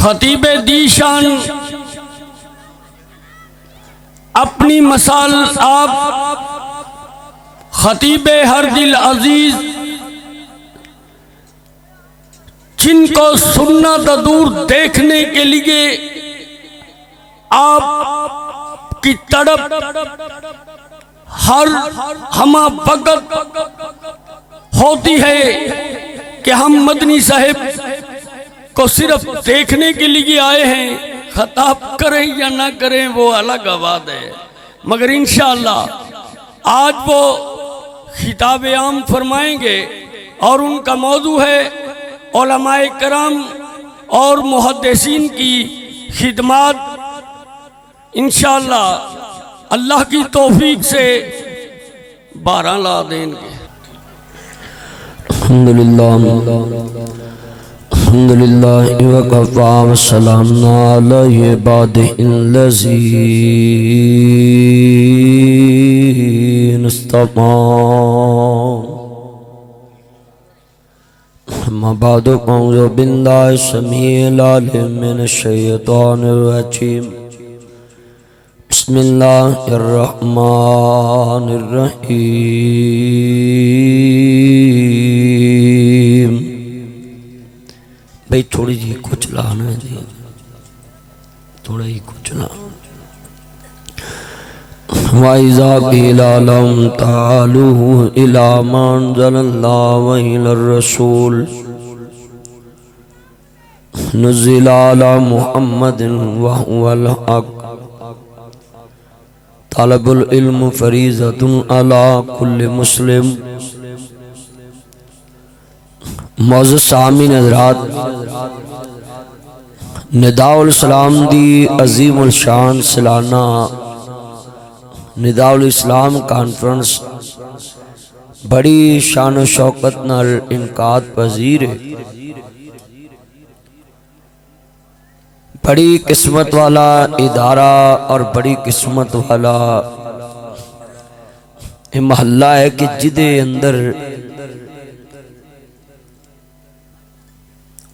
खतीब दीशान अपनी मसाल आप खतीब हर दिल अजीज जिनको सुन्नत दूर देखने के लिए आप की तड़प हर हमा वक्त होती है कि हम मदनी साहब को सिर्फ देखने के लिए आए हैं। खताब करें या ना करें वो अलग बात है, मगर इंशाअल्लाह आज वो खिताब आम फरमाएंगे और उनका मौजू है उलमाए कराम और मुहद्दिसीन की खिदमत। इंशाअल्लाह अल्लाह की तौफीक से 12 ला देंगे। अल्हम्दुलिल्लाह वकफ़ा वस्सलामुन अला इबादिहिल्लज़ीना इस्तफ़ा। अम्मा बअदु अऊज़ु बिल्लाहि समीइल अलीम मिनश शैतानिर रजीम। बिस्मिल्लाहिर रहमानिर रहीम। भाई थोड़ी जी कुछ लाना जी, थोड़ा ही कुछ ला। वाइज़ा क़ीला लहुम तालू इला मा अंज़लल्लाहु व इलर रसूल नुज़्ज़िला अला मुहम्मदिन व हुवल हक़ तलबुल इल्म फरीज़तुन अला कुल्लि मुस्लिम। मौजूद सामीन हज़रात, निदाउल इस्लाम दी अजीमुल शान सालाना निदाउल इस्लाम कॉन्फ्रेंस बड़ी शान व शौकत नाल इनकाद पजीर है। बड़ी किस्मत वाला इदारा और बड़ी किस्मत वाला ये महल्ला है कि जिदे अंदर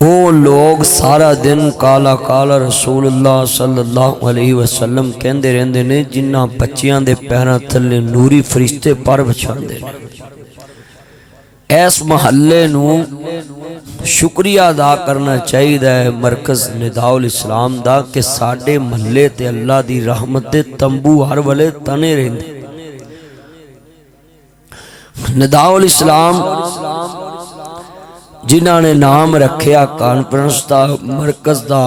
वो लोग सारा दिन काला काला रसूलुल्लाह सल्लल्लाहु अलैहि वसल्लम कहते रहते ने, जिन्हां बच्चियां दे पैरां थल्ले नूरी फरिश्ते पर विछांदे ने। इस महल्ले नूं शुक्रिया अदा करना चाहिए मरकज़ निदाउल इस्लाम दा कि साडे महल्ले ते अल्लाह दी रहमत दे तंबू हर वेले तने रहिंदे। निदाउल इस्लाम जिन्हां ने नाम रखिया कॉन्फ्रेंस दा मरकज़ दा,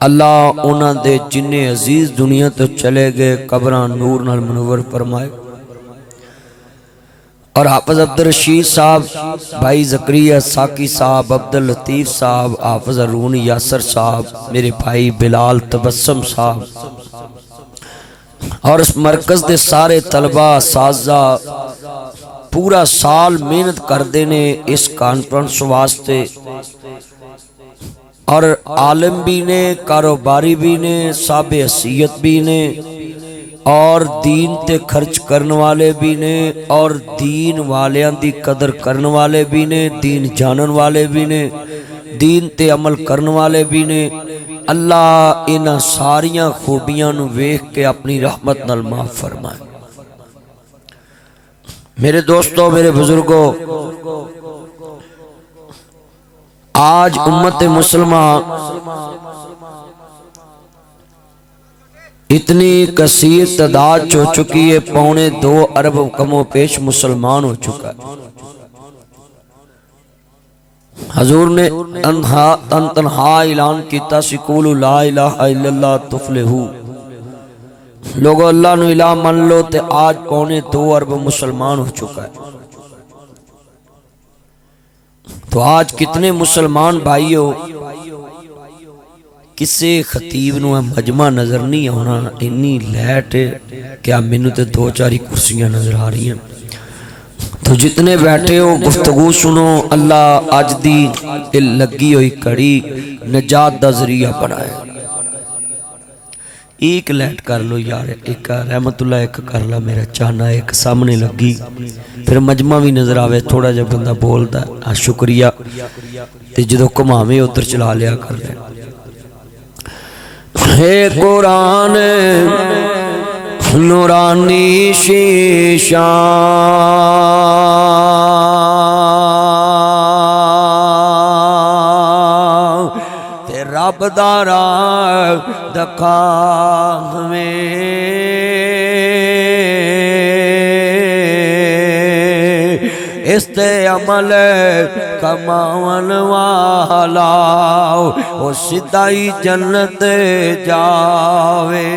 अल्लाह उन्हां दे जिन्ने अजीज दुनिया तो चले गए कब्रां नूर नाल मुनव्वर फरमाए। और हाफिज अब्दुल रशीद साहब, भाई ज़करिया साकी साहब, अब्दुल लतीफ़ साहब, हाफिज अरून यासर साहब, मेरे भाई बिलाल तबस्सुम साहब और इस मरकज़ के सारे तलबा साजा पूरा साल मेहनत करते ने इस कॉन्फ्रेंस वास्ते। और आलिम भी ने, कारोबारी भी ने, साबे हसीयत भी ने और दीन ते खर्च करने वाले भी ने और दीन वालियां दी कदर करने वाले भी ने, दीन जानन वाले भी ने, दीन ते अमल करने वाले भी ने। अल्लाह इन्हां सारियां खूबियां नूं वेख के अपनी रहमत नाल माफ फरमाए। मेरे दोस्तों, मेरे बुजुर्गों, आज उम्मत मुसलमान इतनी कसीर तादाद हो चुकी है, 2.25 अरब कमो पेश मुसलमान हो चुका है। हजूर ने तनहा ऐलान किया, सिकूलु ला इलाहा इल्लल्लाह तुफलिहू। लोगों अल्लाह नु इलाह मान लो। ते आज 2.25 अरब मुसलमान हो चुका है। तो आज कितने मुसलमान भाइयों, किसी खतीब नूं मजमा नजर नहीं आना, इन्नी लैट क्या मैनू तो 2-4 कुर्सियां नजर आ रही हैं। तो जितने बैठे हो गुफ्तगू सुनो, अल्लाह अज दी लगी हुई कड़ी नजात दा जरिया बनाए। एक लाइट कर लो यार, एक रहमतुल्ला एक कर ला मेरा चाहना, एक सामने लगी फिर मजमा भी नजर आवे, थोड़ा जहा बंदा बोलता आ शुक्रिया, ते जो घुमावे उधर चला लिया कर ले। हे कुरान नूरानी शीशा ते रब दा राह दिखावे, इस ते अमल कमावन वाला वो सीधा ही जन्नत जावे।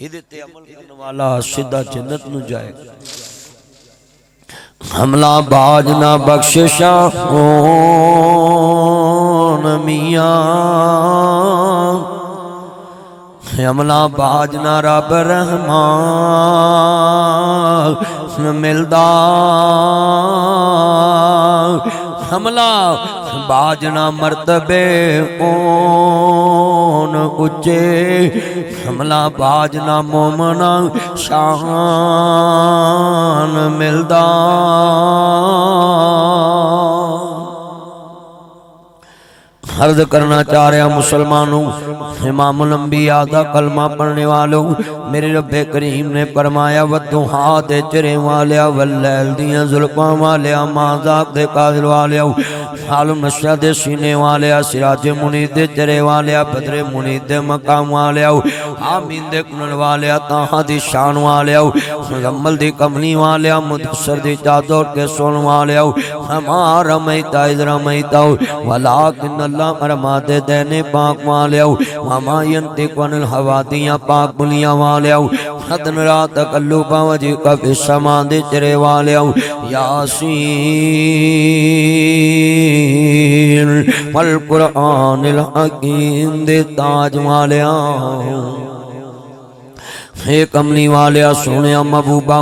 इहदे ते अमल करने वाला सीधा जन्नत नू जाएगा। हमला बाज ना बख्शिशा मियां, हमला बाज ना रब रहमान मिलदा, हमला बाजना मर्तबे ओन उच्चे, हमला बाजना मोमना शान मिलदा। अर्ज करना चाह रहा मुसलमानों, इमामुल अंबिया दा कलमा पढ़ने वालों, मेरे रब्बे करीम ने फरमाया वद्दुहा दे चरे वालिया वल्लैल दियां जुल्फां वालिया माज़ाक दे कादिर वालिया हाल मशा दे सीने वालिया सिराज मुनीद दे चरे वालिया बदरे मुनीद दे मकाम वालिया आमीन दे कुनल वालिया ताहा दी शान वालिया मुजम्मल दी कमली वालिया मुदस्सर दी चादर के सोन वालिया हमारा मैता इधर मैता वलाकिन अल्लाह फरमा दे देने पाक वालिया वमा यंतिकुल हवा दियां पाक बुलियां वालिया हदन रात कल्लुबा वजी का फिसमा दे चरे वालिया यासीन वल कुरानिल हकीम दे ताज वालिया। हे कमली वालिया सोने महबूबा,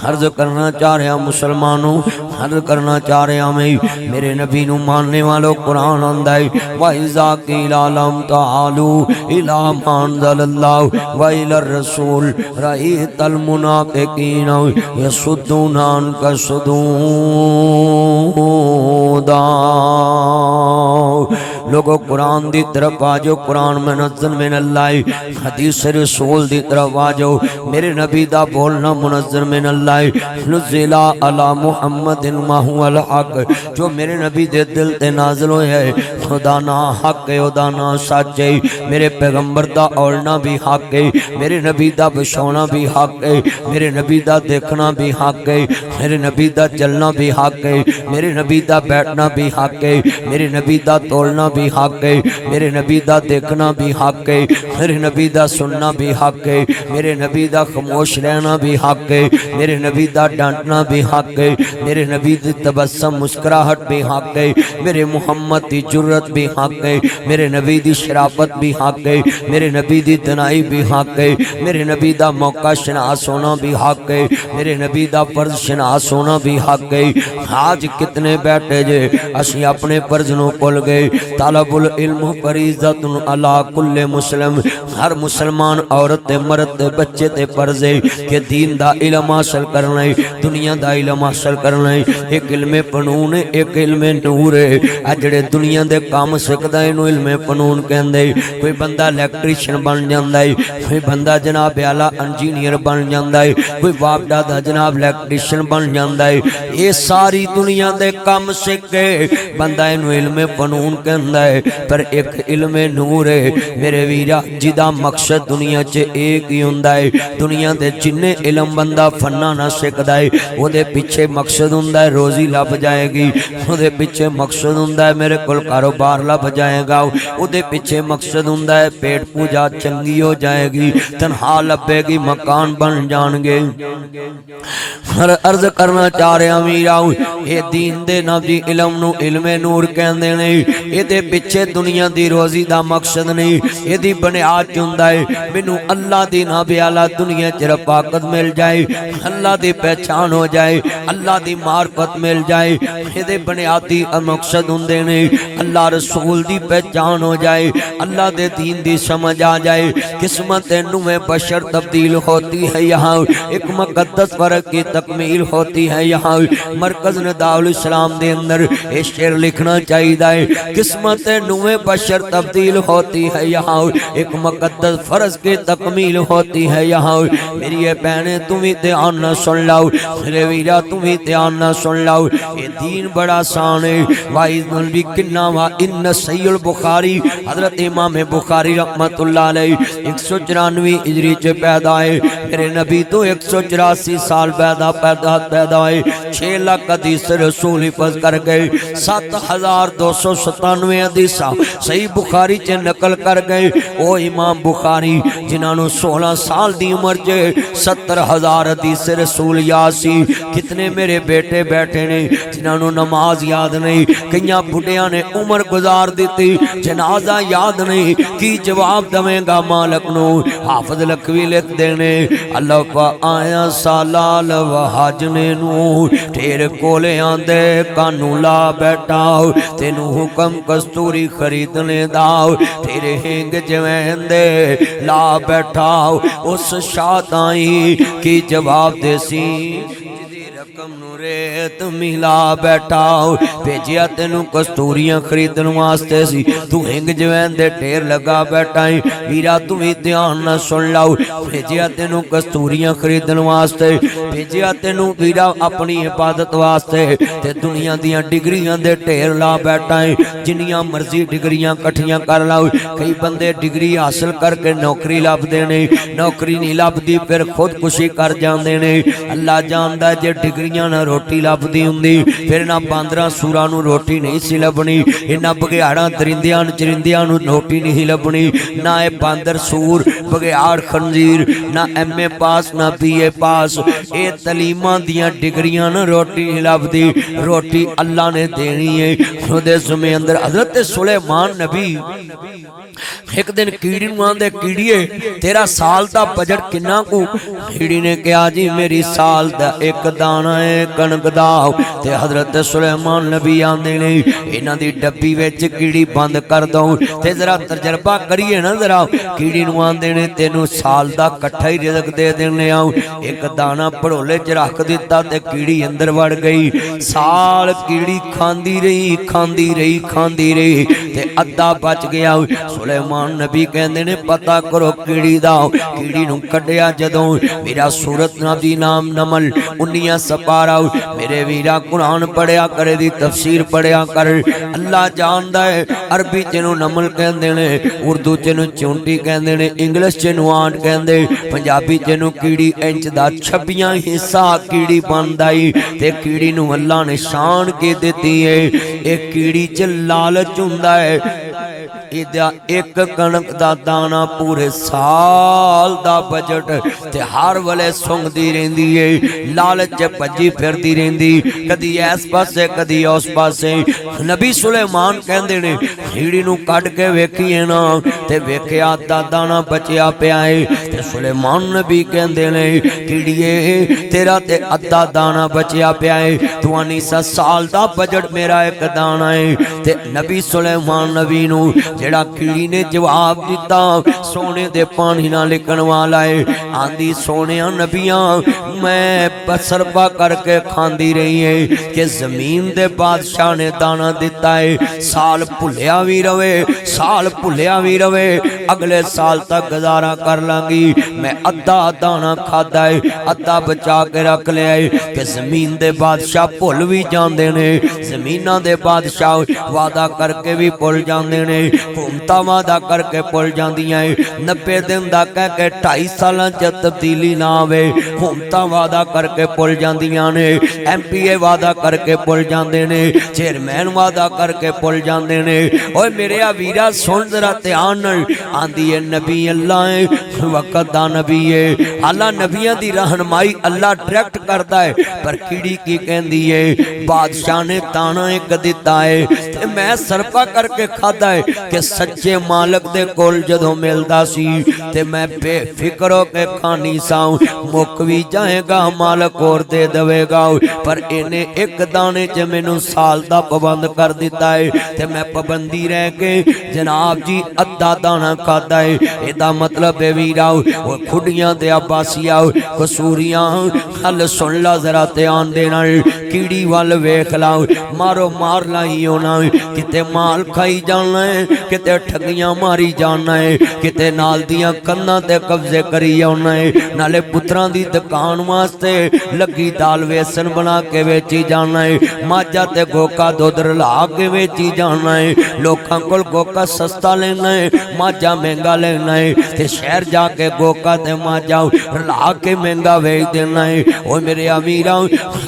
अर्ज करना चाह रहा मुसलमानों, अर्ज करना चाह रहा मैं मेरे नबी नू मानने वालों, कुरान आंदा है वाइज़ा क़ीला लम तालू इला मा अंज़लल्लाहु व इलर रसूल रअयतल मुनाफ़िक़ीना यसुद्दूना अन्का सुदूदा। लोगों कुरान दी तरफ आजो, कुरान में मुनज़्ज़ल मिन अल्लाह, हदीस रसूल दी तरफ आजो, मेरे नबी दा बोलना मुनज़्ज़ल मिन अल्लाह नुज़िला अला मुहम्मदिन मा हुवल हक, जो मेरे नबी दे दिल ते नाज़िल होया है खुदा ना हक है, खुदा ना सच है, मेरे पैगंबर दा औलना भी हक है, मेरे नबी दा बछाना भी हक है, मेरे नबी दा देखना भी हक है, मेरे नबी दा चलना भी हक है, मेरे नबी दा बैठना भी हक है, मेरे नबी दा तोलना भी हक है, मेरे नबी दा देखना भी हक है, मेरे नबी दा सुनना भी हक है, मेरे नबी दा खामोश रहना भी हक है, मेरे नबी दा डांटना भी हक है, मेरे नबी दी तबस्सुम मुस्कुराहट भी हक है, मेरे मुहम्मद दी जुर्रत भी हक है, मेरे नबी दी शराफत भी हक है, मेरे नबी दी दनाई भी हक है, मेरे नबी दा मौका शनास होना भी हक है, मेरे नबी दा फर्ज शनास होना भी हक है। आज कितने बैठे जे असी अपने फर्ज नूं भुल गए। तालबुल इल्म फरीज़तुन अला कुल्ले मुस्लिम, हर मुसलमान औरत ते मर्द ते बच्चे ते फर्ज है कि दीन दा इल्म हासिल करना है, दुनिया दा इल्म हासिल करना है। एक इल्मे फनून है, एक इल्मे नूर है। आ जिहड़े दुनिया दे काम सिखदा इहनूं इल्मे फनून कहंदे। कोई बंदा इलैक्ट्रीशियन बन जांदा है, कोई बंदा जनाब आला इंजीनियर बन जांदा है, कोई बाप दादा जनाब इलैक्ट्रीशियन बन जांदा है। ये सारी दुनिया दे काम सीख के बंदा इहनूं इल्मे फनून कहंदा है। पर एक इल्मे नूर है मेरे वीरा, जिदा मकसद दुनिया च एक ही हुंदा है। दुनिया दे जिन्ने इल्म बंदा फन्ना ना सिखदा है ओदे पिछे मकसद हुंदा है रोजी लभ जाएगी, ओदे पिछे मकसद हुंदा है मेरे कोल कारोबार लभ जाएगा, ओदे पिछे मकसद हुंदा है पेट पूजा चंगी हो जाएगी, तनहा लभेगी, मकान बन जाणगे। हर अर्ज करना चाह रहा मीरा ये दीन दे नबी इल्म नूं इल्मे नूर कहंदे ने। इहदे पिछे दुनिया दी रोजी दा मकसद नहीं, इहदी बुनियाद च हुंदा है मैनू अल्लाह दी ना ब्याला दुनिया च रफाकत मिल जाए, अल्लाह दी पहचान हो जाए, अल्लाह दी मार्फत मिल जाए। इहदे बुनियादी मकसद हुंदे ने अल्लाह रसूल दी पहचान हो जाए, अल्लाह दे दीन दी समझ आ जाए। किस्मत नुए बशर तब्दील होती है यहाँ, एक मुकद्दस फर्क की तकमील होती है यहाँ। मरकज निदाउल इस्लाम दे अंदर ये शेर लिखना चाहिए, किस्मत नुए बशर तब्दील होती है यहाँ, एक मुकद्दस फर्ज की तकमील होती है यहाँ। मेरी ये बहने तुम ही ध्यान न सुन लाओ, मेरे वीरा तुम ही ध्यान न सुन लाओ, ये दीन बड़ा आसान है। वाइज भी किन्ना वा इन सहीहुल बुखारी हजरत इमाम बुखारी रहमतुल्लाह अलैह 194 हिजरी च पैदा है, मेरे नबी तो 184 साल पैदा है। 6 लाख हदीस रसूल हिफज कर गए, 7297 हदीस सही बुखारी च नकल कर गए। ओ इमाम बुखारी जिन्होंने 16 साल दी उम्र च 70,000 हदीस रसूल याद सी। कितने मेरे बेटे बैठे ने जिन्होंने नमाज याद नहीं, कई बुढ़िया ने उम्र गुजार दी, जनाजा याद नहीं, की जवाब दवेगा मालक नो। हाफिज लखवी लिख देने अल्लाह पा आया सालाल वहाजने नू, तेरे कोले आंदे कानू ला बैठा, तेनू हुक्म कस्तूरी खरीदने दाओ, तेरे हिंग जवैन दे ला बैठा, उस शाताई की जवाब देसी रकम रेत मिला बैठा। भेजिया तेनू कस्तूरियां खरीदन वास्ते सी, तू हिंग जवैन दे ढेर लगा बैठा है। वीरा तू भी ध्यान न सुन लाओ, भेजिया तेनू कस्तूरियां खरीदन वास्ते, भेजिया तेनू वीरा अपनी इबादत वास्ते, ते दुनिया दियां डिग्रियां दे ढेर ला बैठा है। जिन्नियां मर्जी डिग्रियां कट्ठियां कर लाओ, कई बंदे डिग्री हासिल करके नौकरी लभदे ने, नौकरी नहीं लभदी फिर खुदकुशी कर जांदे ने। अल्लाह जानदा जे डिग्रियां ना रोटी लभदी हुंदी फिर ना बांदरां सूरां नूं रोटी नहीं सी लभनी, इन्हां बघियाड़ां दरिंदियां चिरिंदियां नूं रोटी नहीं लभनी। ना ए बांदर सूर बघियाड़ खंजीर ना MA पास ना BA पास, ए तलीमां दियां डिग्रियां ना रोटी नहीं लभदी, रोटी अल्लाह ने देनी है। खुदे सुमे अंदर हजरत सुलेमान नबी एक दिन कीड़ी नूं आंदे, कीड़िए तेरा साल दा बजट किन्ना कू? कीड़ी ने कहा जी मेरी साल दा एक दाना है कणक दा। ते हजरत सुलेमान नबी आंदे ने इन्हां दी डब्बी विच कीड़ी बंद कर दो ते जरा तजर्बा करिए ना जरा। कीड़ी नूं आंदे ने तेनू साल दा इकट्ठा ही रिज़्क दे देने आ। एक दाना भड़ोले च रख दिता ते कीड़ी अंदर वड़ गई। साल कीड़ी खांदी रही ते अद्धा बच गया। सुलेमान नबी कहते ने पता करो कीड़ी दा। कीड़ी नूं कढ़िया जदों मेरा सूरत नबी नाम नमल 19 सपारा। मेरे वीरा कुरान पढ़िया करे दी तफसीर पढ़िया कर। अल्लाह जानदा है अरबी च नूं नमल कहंदे ने, उर्दू च नूं चूंटी कहंदे ने, इंग्लिश च नूं आंट कहंदे, पंजाबी च नूं कीड़ी। इंच दा 26 हिस्सा कीड़ी बनदा है ते कीड़ी नूं अल्लाह ने शान के दित्ती है। एक कीड़ी च लालच हुंदा है, इदा एक कणक दा दाना पूरे साल दा बजट ते हर वेले सुंघदी रहिंदी है। लालच भजी फिरदी रहिंदी, कदी इस पासे कदी उस पासे। नबी सुलेमान कहंदे ने कीड़ी नूं कढ के वेखीए ना ते वेखिया अद्धा दाना बचिया पिया है। ते सुलेमान नबी कहंदे ने कीड़िए तेरा ते अद्धा दाना बचिया पिया है, तुआनी 7 साल दा बजट मेरा एक दाना है। ते नबी सुलेमान नबी नूं जेड़ा कीड़ी ने जवाब दिता, सोने दे पानी ना लिखण वाला है। आंदी सोने नबिया मैं बसरपा करके खांदी रही है कि जमीन दे बादशाह ने दाना दिता है। साल भुलिया भी रवे, साल भुलिया भी रवे, अगले साल तक गुजारा कर लांगी। मैं अद्धा दाना खादा है, अद्धा बचा के रख लिया है कि जमीन दे बादशाह भुल भी जाते ने, जमीना दे बादशाह वादा करके भी भुल जाते ने। हुकूमतां वादा करके भुल जांदियां है 90 दिन दा कह के 2.5 सालां च तब्दीली ना आवे हुकूमतां वादा करके भुल जांदियां ने MPA वादा करके भुल जांदे ने चेयरमैन वादा करके भुल जांदे ने ओए मेरे वीरा सुन जरा ध्यान नाल आंदी है नबी अल्लाह है वक्त दा नबी है अल्लाह नबियां दी रहनुमाई अल्लाह डायरेक्ट करदा है पर कीड़ी की कहंदी है बादशाह ने ताना एक दिता है ते मैं सरपा करके खादा है कि सच्चे मालिक दे कोल जदों मिलदा सी ते मैं बेफिक्र हो के खानी सा मुक भी जाएगा मालिक और दे देवेगा पर इन्हें एक दाने च मैनू साल दा पाबंद कर दिता है ते मैं पाबंदी रह के जनाब जी अद्धा दाना खाता है एदा मतलब है वीरा वो खुडियां ते आबासिया कसूरियां हल सुन ला जरा ध्यान दे नाल कीड़ी वाल वेख ला मारो मार लाई होना किते माल खाई जाना है किते ठगियां मारी जाना है किते नाल दियां कंधां ते कब्जे करी आना है नाले पुत्रां दी दुकान वास्ते लगी दाल वेसन बना के वेची जाना है माजा ते गोका दुध रला के वेची जाना है लोकां कोल गोका सस्ता लेना है माजा महंगा लेना है ते शहर जाके गोका ते माजा रला के महंगा वेच देना है ओ मेरे अमीरा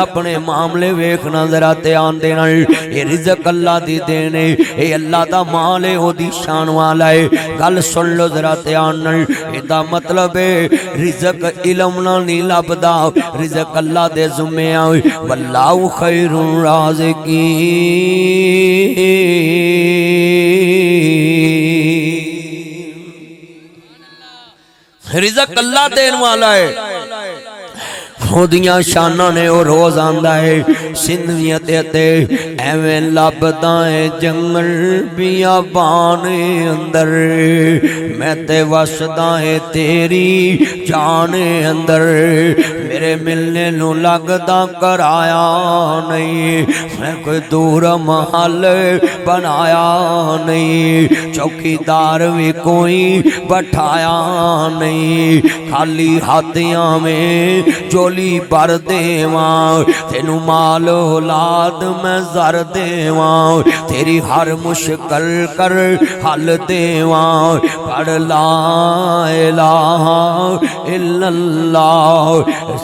अपने मामले वेखना जरा ध्यान देना ये रिज़्क अल्लाह दी देन है ये अल्लाह दा माल है ओदी शान वाला है गल सुन लो जरा ध्यान नाल एदा मतलब है रिज़्क इल्म नाल नहीं लभदा रिज़्क अल्लाह दे ज़िम्मे आ वल्लाहु खैरुर राज़िकीन रिज़्क अल्लाह देन वाला है ओदियां शाना ने वो रोज आंदा है सिंधियां ते एवें लभदा है जंगल बियाबान अंदर मैं ते वसदा है तेरी जान अंदर मेरे मिलने नू लगदा कराया नहीं मैं कोई दूर महल बनाया नहीं चौकीदार भी कोई बैठाया नहीं खाली हाथियां में चोली भर देवा तेनू माल औलाद मैं जर देवा तेरी हर मुश्किल कर हल देवा पढ़ ला इलाहा इल्लल्लाह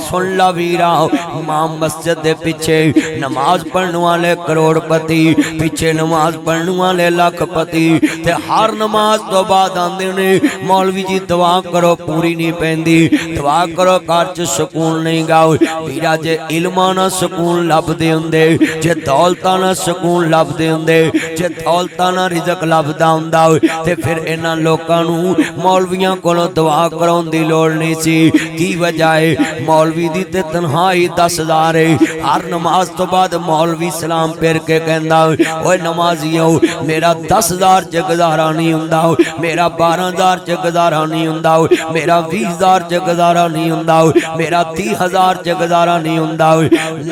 सुन ला वीरा इमाम मस्जिद दे पीछे नमाज पढ़ने वाले करोड़पति पीछे नमाज पढ़ने वाले लखपति ते हर नमाज तो बाद आंदे ने मौलवी जी दुआ करो पूरी नहीं पैंदी दुआ करो घर च सुकून नहीं गाओ वीरा जे इल्मा ना सुकून लभदे हुंदे जे दौलतां ना सुकून लभदे हुंदे जे दौलतां ना रिज़्क लभदा हुंदा ते फिर इन्हां लोकां नूं मौलवियां कोलों दुआ कराउण दी लोड़ नहीं सी की वजह है मौलवी दी ते तन्हाई 10,000 है हर नमाज तो बाद मौलवी सलाम फेर के कहंदा ओए नमाजियो मेरा 10,000 च गुजारा नहीं हुंदा मेरा 12,000 च गुजारा नहीं हुंदा मेरा 20,000 च गुजारा नहीं हुंदा मेरा 30,000 च गुजारा नहीं हुंदा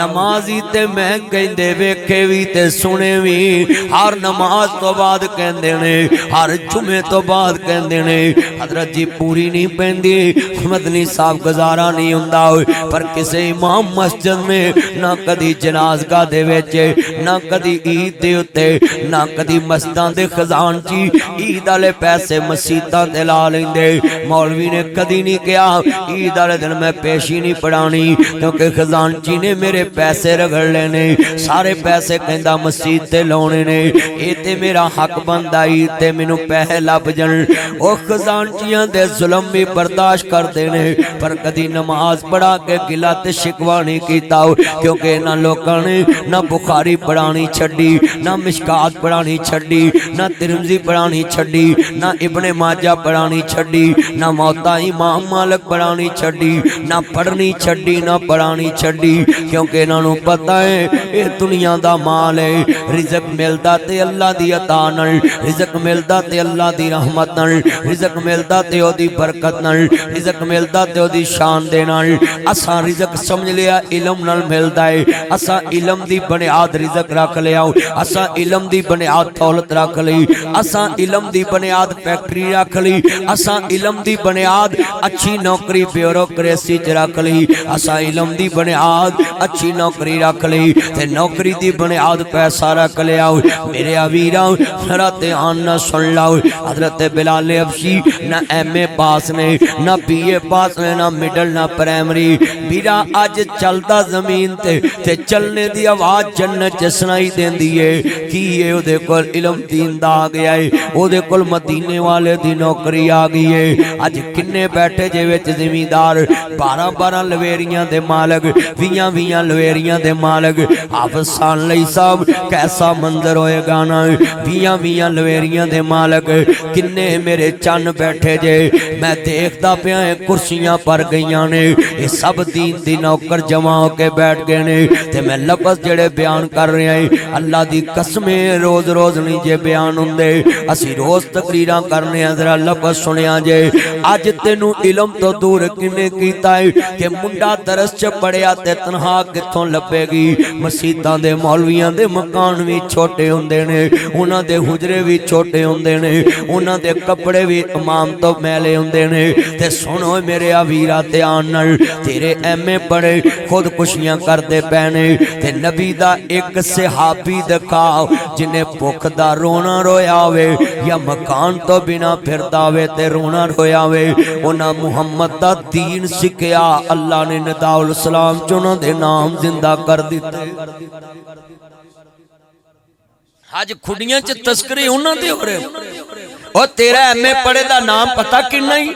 नमाजी ते मैं कहंदे वेखे भी ते सुने भी हर नमाज तो बाद कहंदे ने हर जुमे तो बाद कहंदे ने हजरत जी पूरी नहीं पैंदी मदनी साहब गुजारा नहीं हुंदा पर किसी इमाम मस्जिद में ना कदी जनाजगा दे विच ना कदी ईद दे उत्ते ना कदी मस्जिदां दे खजानची ईद वाले पैसे मसीतां ते ला लेंदे मौलवी ने कदी नहीं कहा ईद वाले दिन मैं पेशी नहीं पढ़ानी क्योंकि खजानची ने मेरे पैसे रगड़ लेने सारे पैसे कहंदा मसीत ते लाने ने ये ते मेरा हक बनदा ईद ते मैनू पैसे लभ जाण ओ खजानचियां दे जुल्म भी बर्दाश्त करते ने पर कदी नमाज पढ़ा के गिला ते शिकवा नहीं कीता क्योंकि इन्हां लोकां ने ना बुखारी पढ़ानी छड्डी ना मिशकात पढ़ानी छड्डी ना तिरमिज़ी पढ़ानी छड्डी ना इब्ने माजा पढ़ानी छड्डी ना मौता इमाम मालिक पढ़ानी छड्डी ना पढ़नी छड्डी ना पढ़ानी छड्डी क्योंकि इन्हां नूं पता है ये दुनिया दा माल है रिज़्क मिलदा ते अल्लाह दी अता नाल रिज़्क मिलदा ते अल्लाह दी रहमत नाल रिज़्क मिलदा ते ओदी बरकत नाल रिज़्क मिलदा ते ओदी शान दे नाल असा रिजक समझ लिया इलम नाल मिलदा है, असा इलम दी बुनियाद रिजक रख लिया, असा इलम दी बुनियाद दौलत रख ली, असा इलम दी बुनियाद फैक्ट्री रख ली, असा इलम दी बुनियाद अच्छी नौकरी ब्यूरोक्रेसी च रख ली, असा इलम दी बुनियाद अच्छी नौकरी रख ली, ते नौकरी दी बुनियाद पैसा रख लिया। मेरे अवीरा जरा ध्यान न सुन लो, हजरत बिलाल हबशी ना MA पास ने, ना BA पास ने, ना मिडल ना प्राइमरी, वीरा अज चलदा जमीन ते चलने दी आवाज जन्नत च सुनाई देंदी है। की है उहदे कोल इलम दीन दा आ गया है, उहदे कोल मदीने वाले दी नौकरी आ गई है। अज किन्ने बैठे जे विच जिमीदार 12-12 लवेरियां दे मालक, 20-20 लवेरियां दे मालक। हाफिज़ लई साहब कैसा मंजर होएगा ना, 20-20 लवेरियां दे मालक। किन्ने मेरे चन्न बैठे जे, मैं देखदा पिया कुर्सियां पर गईयां ने, ये सब दीन दी नौकर जमा होके बैठ गए ने। ते मैं लफ्ज़ जेड़े बयान कर रहा है अल्लाह दी कसमे रोज रोज नहीं जे बयान हुंदे, असी रोज तकरीरां करने जरा लफ्ज़ सुनिया जे। अज तेनू इलम तो दूर किन्ने कीता है कि मुंडा दरस च पढ़िया ते तनहा कित्थों लभेगी। मसीतां दे मौलवियां दे मकान भी छोटे हुंदे ने, उन्हां दे हुजरे भी छोटे हुंदे ने, उन्हां दे कपड़े भी इमाम तो मैले हुंदे ने। ते सुनो मेरे वीरा ध्यान नाल, तेरे MA पढ़े खुदकुशियां करदे पैने, ते नबी दा एक सहाबी दिखाओ जिन्हें भुख दा रोना रोया वे, या मकान तो बिना फिरदा वे ते रोना रोया वे। उन्हां मुहम्मद दा दीन सिखया, अल्लाह ने नदाउल सलाम च उन्हां दे नाम जिंदा कर दिते। अज खुडियां च तस्करी उन्हां दे हो रहे। और तेरा MA पढ़े दा नाम पता किन्ना ही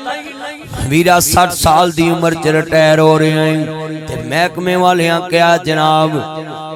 वीरा 60 साल दी उम्र च रिटायर हो रहे हैं। ते महकमे वाले क्या जनाब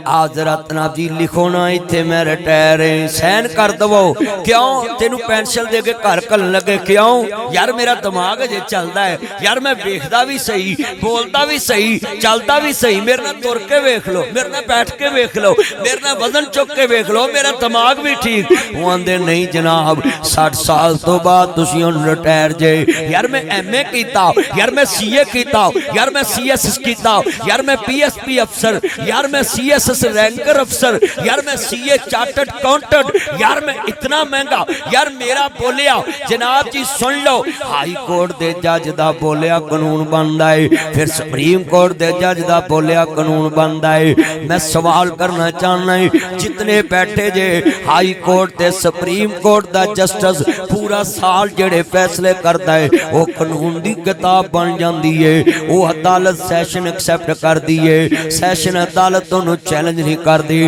आजरत नाब जी लिखो ना इत्थे मैं रिटायर है, सहन कर दवो। क्यों तेनू पेंशन दे के घर घलन लगे? क्यों यार मेरा दिमाग अजे चलदा है यार, मैं वेखदा भी सही, बोलदा भी सही, चलदा भी सही। मेरे नाल तुर के वेख लो, मेरे नाल बैठ के वेख लो, मेरे नाल वजन चुक के वेख लो, मेरा दिमाग भी ठीक। वो आंदे नहीं जनाब 60 साल तो बाद तुसीं हुण रिटायर जे। यार मैं MA कीता, यार मैं CA कीता, यार मैं CSS कीता, यार मैं PSP अफसर, यार मैं CSS रैंकर अफसर, यार मैं CA चार्टर्ड अकाउंटेंट, यार मैं इतना महंगा। यार मेरा बोलिया जनाब जी सुन लो, हाई कोर्ट दे जज दा बोलिया कानून बनदा है, फिर सुप्रीम कोर्ट दे जज दा बोलिया कानून बनदा है। मैं सवाल करना चाहना है जितने बैठे जे हाई कोर्ट ते सुप्रीम कोर्ट दा जस्टिस पूरा साल जेड़े फैसले करता है वो कानून दी किताब बन जाती है। वो अदालत सैशन एक्सेप्ट कर दी है, सैशन अदालत दोनों चैलेंज नहीं कर दी।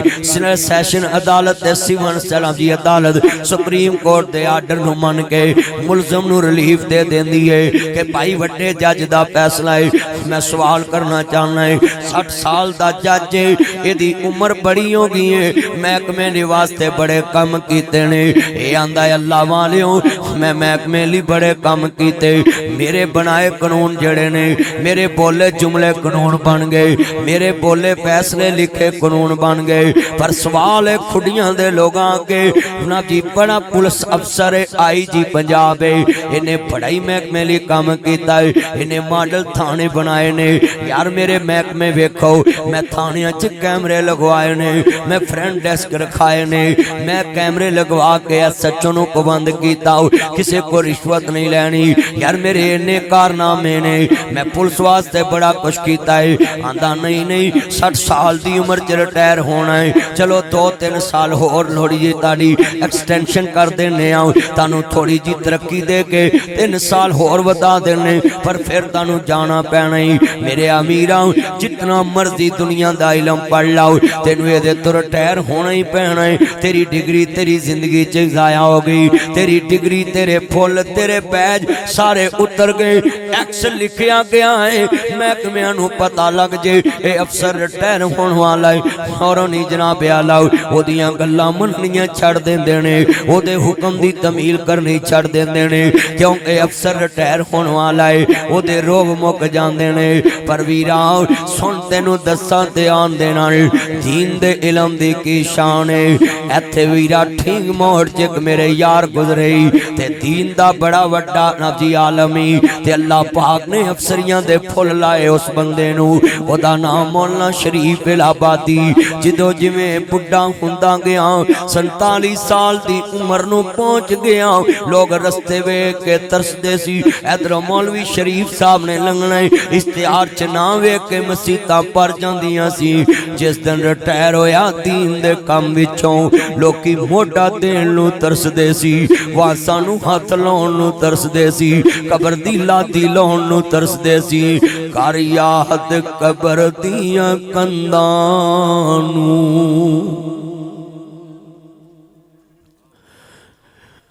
सैशन अदालत सिवन सलाम जी अदालत सुप्रीम कोर्ट के आर्डर नूं मन के मुलजम नूं रिलीफ दे देंदी है कि भाई वड्डे जज दा फैसला है। मैं सवाल करना चाहना है 60 साल दा जज है, इहदी उम्र बड़ी हो गई है, महकमे दे वास्ते बड़े काम कीते ने। ये आंदा है अल्लाह वालियों मैं महकमे लई बड़े काम कीते, मेरे बनाए कानून जड़े ने, मेरे बोले जुमले कानून बन गए, मेरे बोले फैसले लिखे कानून बन गए। पर सवाल है खुडियां दे लोगां के ना जी बड़ा पुलिस अफसर है IG पंजाब है, इन्हें पढ़ाई महकमे लई काम कीता है, इन्हें मॉडल थाने बनाए ने। यार मेरे महकमे वेखो मैं थानियां च कैमरे लगवाए ने, मैं फ्रंट डेस्क रखाए ने, मैं कैमरे लगवा के SHO नूं पाबंद कीता, किसी को रिश्वत नहीं लैनी। यार मेरे इन्ने कारनामे ने, मैं पुलिस वास्ते बड़ा कुछ कीता है। आंदा नहीं नहीं 60 साल दी उम्र च रिटायर होना है, चलो 2-3 साल होर लोड़ी जी ताड़ी एक्सटेंशन कर देने आ, तानू थोड़ी जी तरक्की दे के 3 साल होर वधा देने, पर फिर तानू जाना पैना ही। मेरे अमीरा जितना मर्जी दुनिया दा इलम पढ़ लाओ तेनू ये तो रिटायर होना ही पैना है। तेरी डिग्री तेरी जिंदगी च जाया हो गई, तेरी डिग्री तेरे फुल तेरे बैज सारे उतर गए, एक्स लिखिया गया है। महकमियां नू पता लग जे ये अफसर रिटायर होने वाला है, फौरन ही जनाब आला ओदियां गल्लां मननियां छड़ देंदे ने, ओदे हुक्म दी तमील करनी छड़ देंदे ने, क्योंकि अफसर रिटायर होने वाला है, ओदे रोग मुक जांदे ने। पर वीरा सुन तेनू दस्सां ते आन दे नाल दीन दे इलम दी की शान है। इत्थे वीरा ठीक मोड़ च एक मेरे यार गुजरे ते दीन दा बड़ा वड्डा नबी आलमी ते अल्लाह पाक ने अफसरियां दे फुल लाए उस बंदे नू। ओदा नाम मौलाना शरीफ इलाहाबादी। जिदों जिवें बुढ़ा हुंदा गया 47 साल दी उम्र नू पहुंच गया, लोग रस्ते वेख के तरसदे सी। इधर मौलवी शरीफ साहब ने लंघना इश्तिहार च ना वेख के मसीतां भर जांदियां सी। जिस दिन रिटायर होया दीन दे काम विचों लोकी मोटा देण नू तरसदे सी, वासां नू हथ लाउण नू तरसदे सी, कबर दी लादी लाउण नू तरसदे सी। कर याद कबर दियां कंधां नू,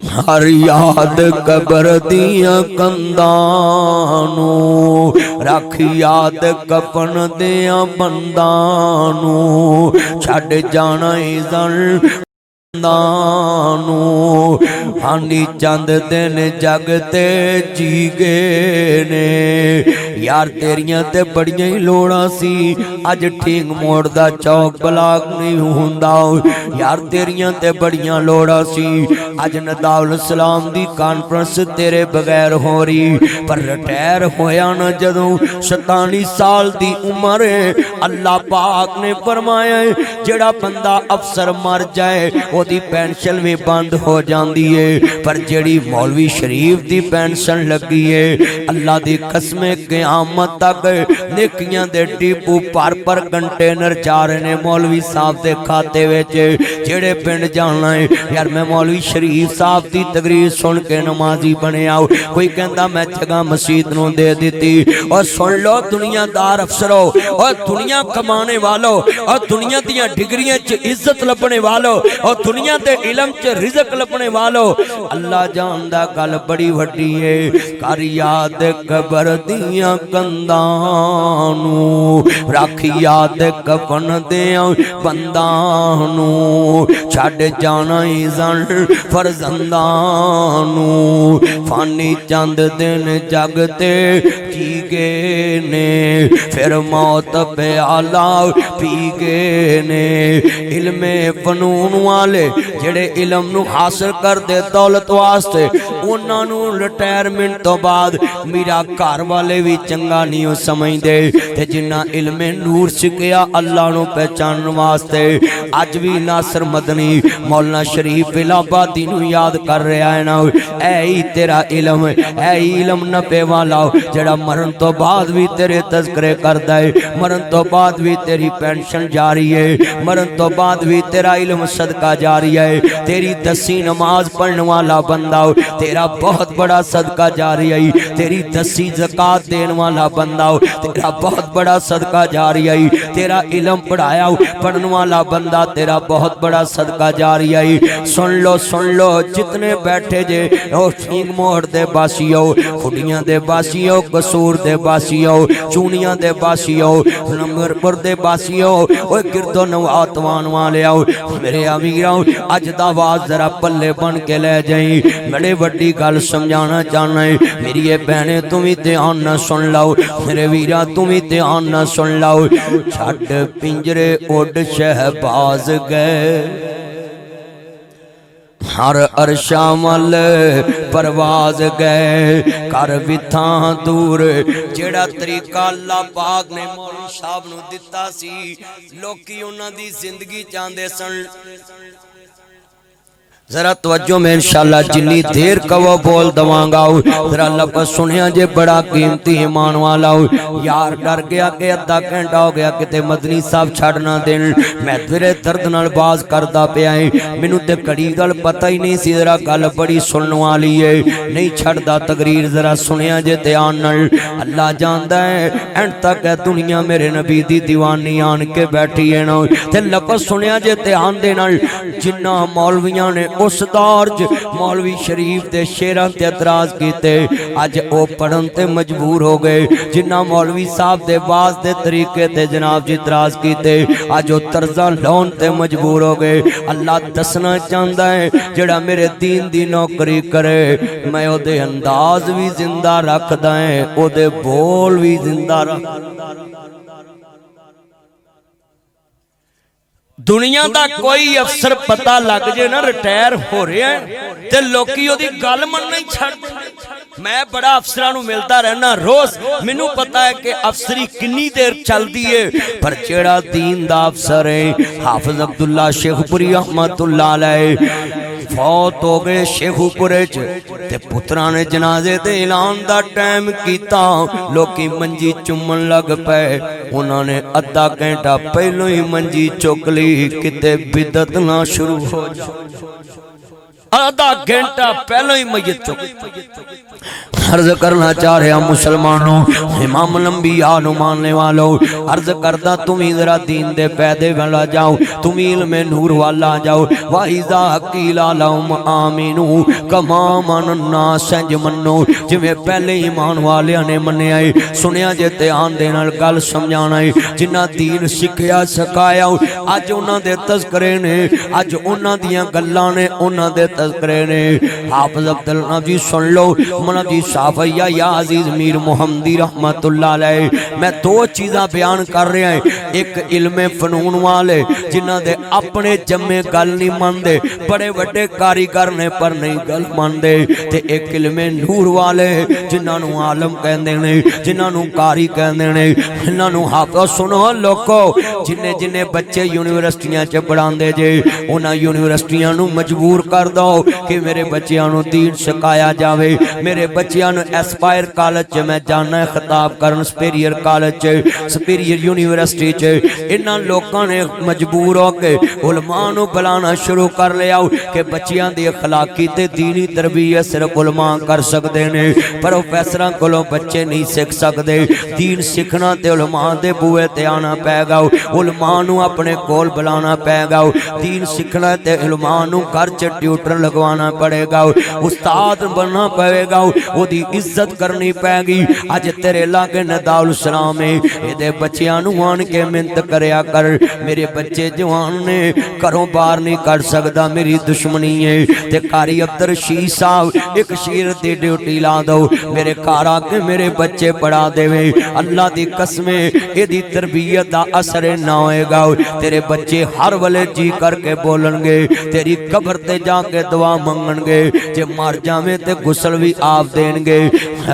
हर याद कबर दियां कंधां नू, रख याद कफन दियां बंदां नू, छड़ जाना इज़न नू। हानी चंद दिन जगते जी गए ने, यार तेरियां ते बड़ियां ही लोड़ां सी। अज ठीक मोड़ दा चौक बलाक नहीं हुंदा, यार तेरियां ते बड़ियां लोड़ां सी। अज नदाउल सलाम दी कॉन्फ्रेंस तेरे बगैर हो रही, पर रिटायर होया ना जदों 47 साल दी उम्र अल्लाह पाक ने फरमाया जेड़ा बंदा अफसर मर जाए ओदी पेंशन भी बंद हो जाती है, पर जेड़ी मौलवी शरीफ दी पेंशन लगी है अल्लाह दी कसमे क़यामत तक नेकियां दे डिपू पर कंटेनर जा रहे ने मौलवी साहब दे खाते विच। जेड़े पिंड जाना है यार मैं मौलवी शरीफ साहब दी तकरीर सुन के नमाजी बनिया, कोई कहता मैं जगह मसीत नूं दे दी। और सुन लो दुनियादार अफसरों और दुनिया कमाने वालों और दुनिया दियां डिग्रियां च इज्जत लभने वालों और दुनिया दे इलम च रिज़्क लभने वालों, अल्लाह जानदा गल बड़ी वड्डी है। कर याद कबर दियां कंधां नू, रख याद कफन दियां बंदां नू, छड़ जाना इज़न फरजंदां नू। फानी चंद दिन जगते जी गए ने, फिर मौत प्याला पी गए ने। इल्मे फनून वाले जेड़े इलम नू हासिल करदे दौलत वास्ते उन्हां नू रिटायरमेंट तो बाद मेरा घर वाले भी चंगा नहीं समझदे, ते जिन्ना इल्मे नूर सिखिया अल्लाह नू पहचानने वास्ते अज भी नासर मदनी मौलाना शरीफ इलाहाबादी नू याद कर रहा है ना। ऐ ही तेरा इलम, ऐ ही इलम नफे वाला जेड़ा मरन तो बाद भी तेरे तज़किरे करदा है, मरन तो बाद भी तेरी पेंशन जारी है, मरन तो बाद भी तेरा इल्म सदका जारी है। तेरी दसी नमाज पढ़ने वाला बंदा तेरा बहुत बड़ा सदका जारी है, तेरी दसी ज़कात देने वाला बंदा तेरा बहुत बड़ा सदका जारी है, तेरा इल्म पढ़ाया पढ़ने वाला बंदा तेरा बहुत बड़ा सदका जारी है। सुन लो जितने बैठे जे ठीक मोड़ दे बासियो, खुडियां दे बासियो, कसूर दे बासियो, चूनियां दे बासियो, नंबरपुर दे बासियो, ओए गिरदो नवातवान वाले आओ मेरे अमीराओ अज दा आवाज जरा पल्ले बन के ले जाई। बड़े वड्डी गल समझाना चाहना है मेरी ये बहने, तुम भी ध्यान न सुन लो, मेरे वीरा तुम भी ध्यान न सुन लो। छड़ पिंजरे उड़ शहबाज गए, हर अरशा मल परवाज गए, कर विथा दूर। जेड़ा तरीका अल्लाह पाक ने मौलवी साहब नू दिता सी, लोकी उन्हां दी जिंदगी चाहते सन। जरा तवज्जो में इंशाअल्लाह जिन्नी देर कवो बोल दवांगा जरा लफ्ज़ सुनिया जे बड़ा कीमती ईमान वाला यार डर गया कि अद्धा घंटा हो गया किते मदनी साहब छड़ ना देन, मैं तेरे दर्द नाल बाज करदा पिया मैनू ते कड़ी गल पता ही नहीं सी। जरा गल बड़ी सुनने वाली है, नहीं छड़दा तकरीर जरा सुनिया जे ध्यान नाल। अल्लाह जानदा है एंड तक है दुनिया मेरे नबी दी दीवानी आन के बैठी है ना, ते लफ्ज़ सुनिया जे ध्यान दे नाल। जिन्ना मौलवियां ने उस दौर च मौलवी शरीफ के शेरां ते एतराज कीते, अज वो पढ़न ते मजबूर हो गए। जिन्ना मौलवी साहब दे बाज दे तरीके ते जनाब जी एतराज कीते, अज वो तर्जा लाउन ते मजबूर हो गए। अल्लाह दसना चाहता है जेड़ा मेरे दीन दी नौकरी करे मैं ओदे अंदाज भी जिंदा रखदा है, ओदे बोल भी जिंदा रख। दुनिया का कोई अफसर पता लग जाए ना रिटायर हो रहा है ते लोकी ओदी गल मनना ही छड्ड। मैं बड़ा अफसरां नूं मिलता रहना रोज, मैनू पता है कि अफसरी किन्नी देर चलती है, पर जेड़ा दीन दा अफसर है हाफिज अब्दुल्ला शेखपुरी रहमतुल्लाह अलैह फौत हो गए शेखुपुरे च, ते पुत्रां ने जनाजे ते ऐलान दा टाइम कीता, लोकी मंजी चुमन लग पे। उन्होंने अद्धा घंटा पहलों ही मंजी चुक ली, किते बिदत ना शुरू हो जाए। आधा घंटा पहले ही मैयत चुक। अर्ज करना चाह रहा मुसलमानों, इमाम लंबिया नु मानने वालों, अर्ज करदा तुम जरा दीन दे पैदे वाला जाओ, तुम इल्मे नूर वाला जाओ। वाइजा कीला लहुम आमीनू कमा मनना संज मनो, जिवें पहले ईमान वालियां ने मन्निया है। सुनिया जे ध्यान दे नाल गल समझाना है, जिन्ना दीन सिखया सखाया अज उन्हां दे तज़किरे ने, अज उन्हां दियां गल्लां ने, उन्हां दे तज़किरे ने। हाफिज अब्दुल्ला जी सुन लो, मौलाना जी साफिया या अजीज मीर मुहम्मदी रहमतुल्लाह अलैह। मैं दो चीज़ां बयान कर रहा है, एक इल्मे फनून वाले जिन्हां दे अपने जम्मे गल नहीं मानते, बड़े वड्डे कारीगर ने पर नहीं गल मानते, ते एक इल्मे नूर वाले जिन्हां नूं आलम कहंदे ने, जिन्हां नूं कारी कहंदे ने, इन्हां नूं हाफिज। सुनो लोको, जिन्ने जिन्ने बच्चे यूनिवर्सिटियां च पढ़ांदे जे, उन्हां यूनिवर्सिटियां नूं मजबूर कर दो कि मेरे बच्चों नूं दीन सिखाया जाए। मेरे बच्चों एस्पायर कॉलेज च मैं जाना खिताब करन, सुपीरियर कॉलेज च, सुपीरियर यूनिवर्सिटी च। इन्हां लोगों ने मजबूर होकर उलमा नूं बुलाना शुरू कर लिया कि बच्चियां दी अखलाकी ते दीनी तरबियत सिर्फ उलमा कर सकते हैं, प्रोफैसरां कोलों बच्चे नहीं सीख सकते। दीन सीखना ते उलमा दे बूहे ते आना पैगा, उलमा नूं अपने कोल बुलाना पैगा। दीन सीखना ते उलमा नूं घर च ट्यूटर लगवाना पड़ेगा, उस्ताद बनना पड़ेगा, ओदी इज्जत करनी पैगी। अज तेरे लागे नदाउल सलाम है, एदे बच्चियां नूं आन के मिन्नत करया कर, मेरे बच्चे जवान ने घरों बाहर नहीं कर सकदा, मेरी दुश्मनी है। ते कारी अब्दुल रशीद साहब एक शेर दी ड्यूटी ला दो, मेरे घर आके मेरे बच्चे पढ़ा देवे। अल्लाह दी कसम एदी तरबियत दा असर ना होएगा, तेरे बच्चे हर वले जी करके बोलणगे, तेरी कब्र ते जाके दुआ मंगणगे, जे मर जावे ते गुसल भी आप देंगे।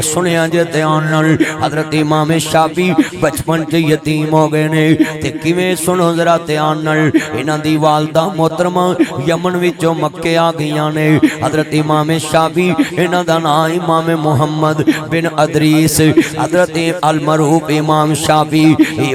सुनिया जे ध्यान नाल, हजरत इमाम शाफी बचपन च यतीम हो गए ने, ते किवें सुनो जरा ध्यान नाल। इन्हां दी वालदा मोहतरमा यमन विचों मक्के आ गईयां ने। हजरत इमाम शाफी, इन्हां दा नाम इमाम मुहम्मद बिन अदरीस, हजरत अलमरूफ इमाम शाफी,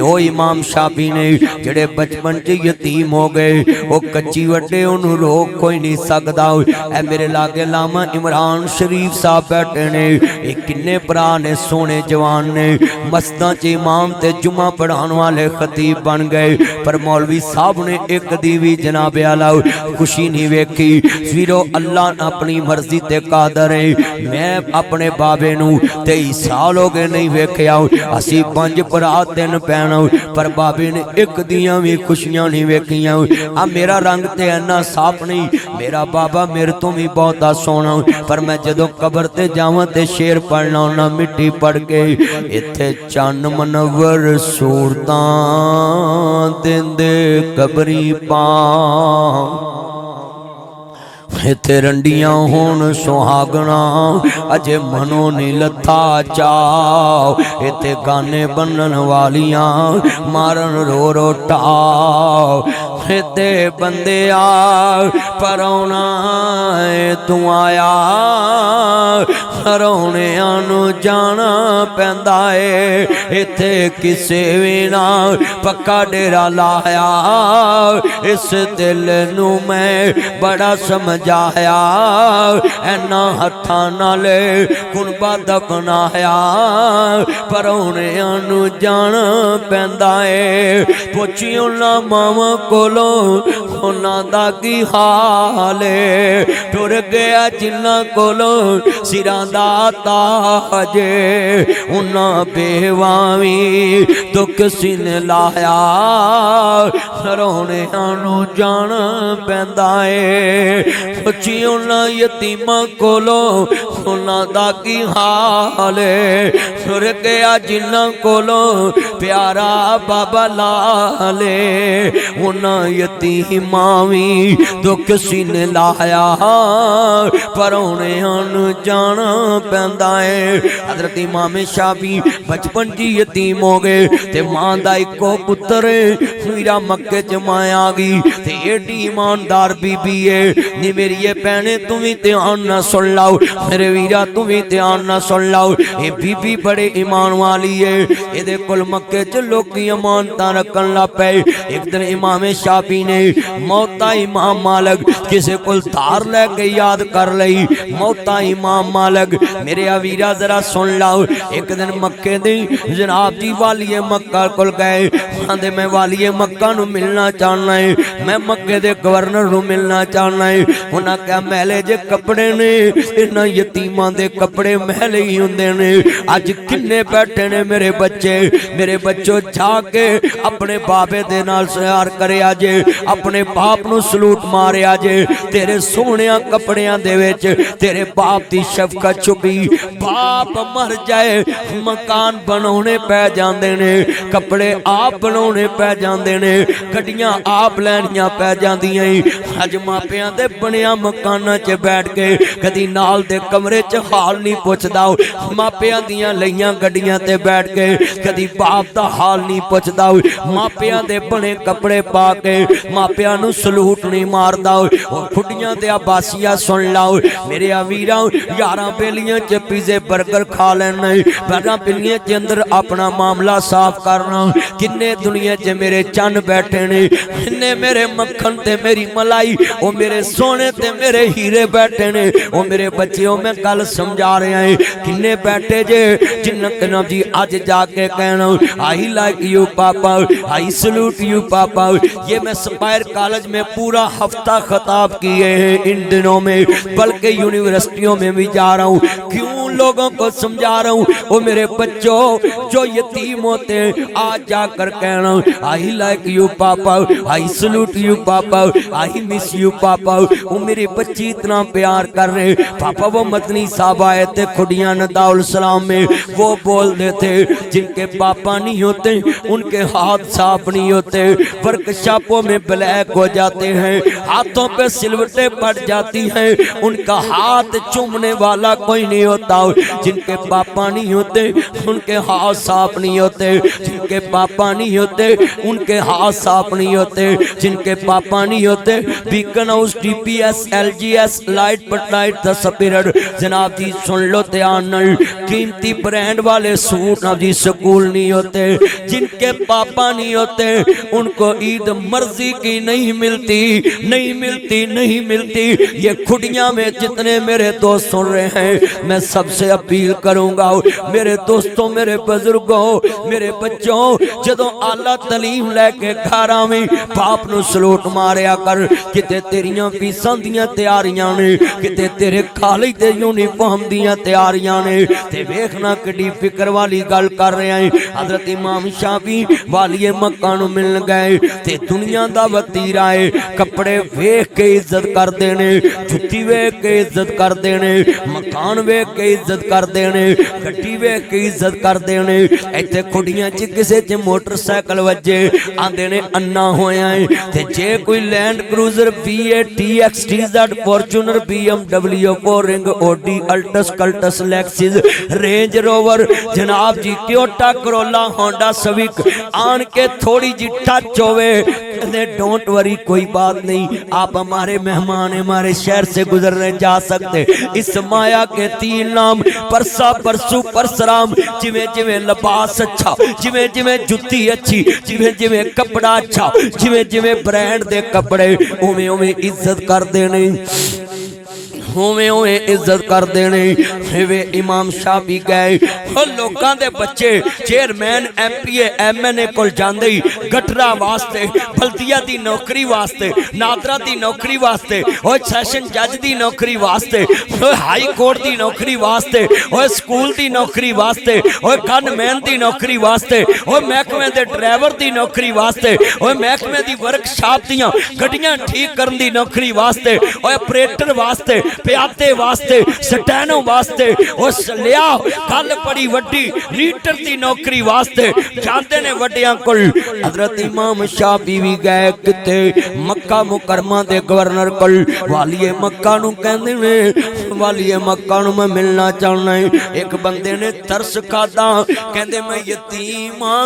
ओ इमाम शाफी ने जेड़े बचपन च यतीम हो गए। वो कच्ची वड्डे उन्होंने रोक कोई नहीं सकता। ऐ मेरे लागे लामा इमरान शरीफ साहब बैठे ने, ये किन्ने भरा ने सोने जवान ने, मस्जिदां च इमाम ते जुमा पढ़ाने वाले खतीब बन गए, पर मौलवी साहब ने एक दी भी जनाब आला खुशी नहीं वेखी। फिर अल्लाह अपनी मर्जी ते कादर है। मैं अपने बाबे नूं 23 साल हो गए नहीं वेख्या, असी 5 भरा 3 भैन, पर बाबे ने एक दियां भी खुशियां नहीं वेखियां। आ मेरा रंग ते इन्ना साफ नहीं, मेरा बाबा मेरे तो भी बहुता सोना, पर मैं जदों कबर ते जावां ते शेर पढ़ना होना मिट्टी पढ़ के, इत्थे चन्न मनवर सूरतां देंदे कबरी पा, इत्थे रंडियां होन सुहागना अजे मनो नी लथा चाओ, इत्थे गाने बनन वालियां मारन रो रो टाओ, इत्थे बंदे आ परौना तू आया ਰੌਣਿਆਂ ਨੂੰ ਜਾਣਾ ਪੈਂਦਾ ਏ ਇੱਥੇ ਕਿਸੇ ਵੀ ਨਾ ਪੱਕਾ ਡੇਰਾ ਲਾਇਆ इस दिल नू मैं बड़ा समझाया ऐना हत्थां नाल कुनबा दफनाया परौणियां नू जाना पैंदा ए पुछी उन्हां मावां कोलों उन्हां दा की हाल ए टुर गया जिन्हां कोलों सिरां दा ताज उन्हां बेवावी दुख सिन लाया रौणियां नू जाना पैंदा ए पुछी उन्हां यतीमां कोलों उन्हां दा की हाल ए सुर गया जिन्हां कोलों प्यारा बाबा लाले उन्हां यतीमां वी दुख सिन लाया परौणियां नू जाना पैंदा ए हज़रत इमाम शाफी बचपन जी यतीम हो गए ते मां दा इको पुत्र वीरा मक्के च मां आ गई ते एडी ईमानदार बीबी है नी मेरी ये भैने तू भी ध्यान ना सुन लाओ मेरे वीरा तू भी ध्यान ना सुन लाओ ये बीबी बड़े ईमान वाली है इहदे कोल मक्के च लोकी अमानतां रखन लग पे एक दिन इमाम शाफी ने मौता इमाम मालिक किसे कोल धार लैके याद कर लई मौता इमाम मालिक मेरे वीरा जरा सुन लाओ एक दिन मक्के दी जनाब जी वालिए मक्का कोल गए आंदे मैं वालिए मक्का नू मिलना चाहना है मैं मक्के दे गवर्नर नू मिलना चाहना है उन्हां कहा मैले जे कपड़े ने इन्हां यतीमां दे कपड़े मैले ही हुंदे ने अज किन्ने बैठे ने मेरे बच्चों जाके अपने बाबे दे नाल सयार करिया जे अपने बाप नू सलूट मारिया जे तेरे सोहणिया कपड़ियां दे विच तेरे बाप दी शफकत छुपी बाप मर जाए मकान बनाने पै जांदे ने कपड़े आप बनाने पै जांदे ने गड्डियां आप लैनियां पै जांदियां अज मापियां दे बनिया मकानां च बैठ के कदी नाल दे कमरे च हाल नहीं पुछदा मापियां दियां लईयां गड्डियां ते बैठ के कदी बाप दा हाल नहीं पुछदा मापियां दे बने कपड़े पा के मापियां नू सलूट नहीं मारदा और खुडियां ते आबासिया सुन लाओ मेरे वीरा यारां बेलियां च पिज़्ज़े बर्गर खा लेने बारां बेलियां च अंदर अपना मामला साफ करना किन्ने दुनिया च मेरे चन बैठे ने किन्ने मेरे मक्खन ते मेरी मलाई ओ मेरे सोने ते मेरे हीरे बैठे ने ओ मेरे बच्चों मैं कल समझा रहा है किन्ने बैठे जे जिन्ना जी अज जाके कहना आई लाइक यू पापा आई सलूट यू पापा ये मैं स्पायर कॉलेज में पूरा हफ्ता खताब किए हैं इन दिनों में बल्कि यूनिवर्सिटियों में भी जा रहा हूँ क्यों लोगों को समझा रहा हूँ ओ मेरे बच्चों जो यतीम होते हैं आज जाकर कहना आई लाइक यू पापा आई सलूट यू पापा आई मिस यू पापा वो मेरे बच्चे इतना प्यार कर रहे पापा वो मदनी साहब आए थे खुडिया नदाउल सलाम में वो बोल देते जिनके पापा नहीं होते उनके हाथ साफ नहीं होते वर्कशॉपों में ब्लैक हो जाते हैं हाथों पे सिलवटें पड़ जाती हैं उनका हाथ चूमने वाला कोई नहीं होता जिनके पापा नहीं होते उनके हाथ साफ नहीं होते जिनके पापा नहीं होते उनके हाथ साफ नहीं होते जिनके पापा नहीं होते beacon house DPS LGS light but light the spirit जनाब जी सुन लो ध्यान नाल कीमती ब्रांड वाले सूट ना जी स्कूल नहीं होते जिनके पापा नहीं होते उनको ईद मर्जी की नहीं मिलती नहीं मिलती नहीं मिलती ये खुडियां में जितने मेरे दोस्त सुन रहे हैं मैं सबसे अपील करूंगा मेरे दोस्तों मेरे बुजुर्गों मेरे बच्चों जदों आला तलीम लैके घर आवीं बाप नू सलूट मारिया कर किते तेरियां फीसां दियां तैयारियां ने किते तेरे कॉलेज दे यूनीफॉर्म दियां तैयारियां ने ते वेखना किड्डी फिक्र वाली गल कर रहे हैं हजरत इमाम शाफी वालिए मक्का नू मिलन गए ते दुनिया दा वतीरा है कपड़े वेख के इज्जत करदे ने जुत्ती वेख के इज्जत करदे ने मकान वेख के इज्जत करदे ने गड्डी वेख के इज्जत करदे ने इत्थे खुडियां च किसे च मोटरसाइकिल वजे आंदे ने अन्ना होया है ते जे कोई land cruiser V8 TX TZ Fortuner BMW 4 ring Audi Altis Cultus Lexus range rover जनाब जी टोयोटा करोला होंडा सिविक आन के थोड़ी जी टच होवे कहते डोंट वरी कोई बात नहीं आप हमारे मेहमान हमारे शहर से गुजरने जा सकते। इस माया के 3 नाम परसा परसू परसराम। जिमें जिमें लिबास अच्छा, जिमें जिमें जुत्ती अच्छी, जिमें जिमें कपड़ा अच्छा, जिमें जिमें ब्रांड दे कपड़े, उमें उमें इज्जत कर देने, होवे होवे इज्जत कर देने। वे इमाम शाफी गए लोगों के बच्चे चेयरमैन MPA MNA को जाते ही गटरा वास्ते, बल्दिया की नौकरी वास्ते, नादरा की नौकरी वास्ते, और सैशन जज की नौकरी वास्ते, हाई कोर्ट की नौकरी वास्ते, और स्कूल की नौकरी वास्ते, और गनमैन की नौकरी वास्ते, और महकमे के ड्राइवर की नौकरी वास्ते, और महकमे की वर्कशॉप दियां गड्डियां ठीक करने की नौकरी वास्ते, और ऑपरेटर वास्ते, प्यादे वास्ते, स्टैनो वास्ते, उस लिया गल बड़ी वड्डी रीटर की नौकरी वास्ते जाते ने वड्डियां कोल। हजरत इमाम शाफी भी गए किते मक्का मुकरमा दे गवर्नर कोल। वालिए मक्का नू कहंदे ने, वालिए मक्का नू मैं मिलना चाहना है। एक बंदे ने तरस खादा, कहंदे मैं यतीम हां,